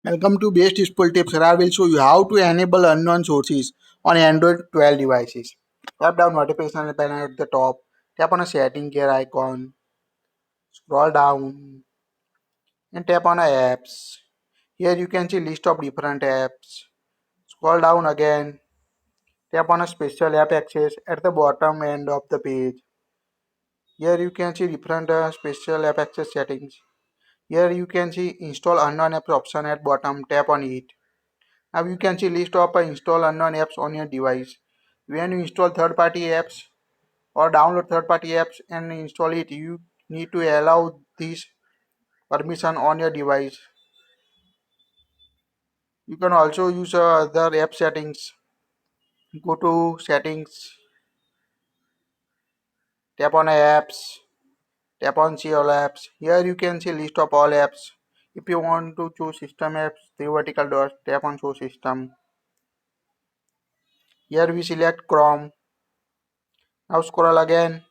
Welcome to BestusefulTips. Where I will show you how to enable unknown sources on Android 12 devices. Tap down notification panel at the top. Tap on a setting gear icon. Scroll down and tap on apps. Here you can see list of different apps. Scroll down again. Tap on a special app access at the bottom end of the page. Here you can see different special app access settings. Here you can see install unknown apps option at bottom. Tap on it. Now you can see list of install unknown apps on your device. When you install third-party apps or download third-party apps and install it, you need to allow this permission on your device. You can also use other app settings. Go to settings, tap on apps, tap on see all apps. Here you can see list of all apps. If you want to choose system apps, three vertical dots, tap on show system. Here we select Chrome. Now scroll again.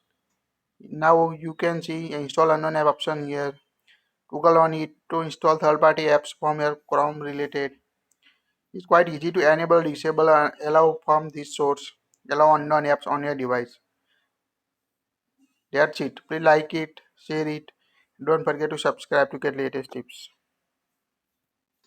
Now you can see install unknown app option here. Google on it to install third-party apps from your Chrome related. It's quite easy to enable, disable, and allow from this source. Allow unknown apps on your device. That's it. Please like it, share it. Don't forget to subscribe to get latest tips.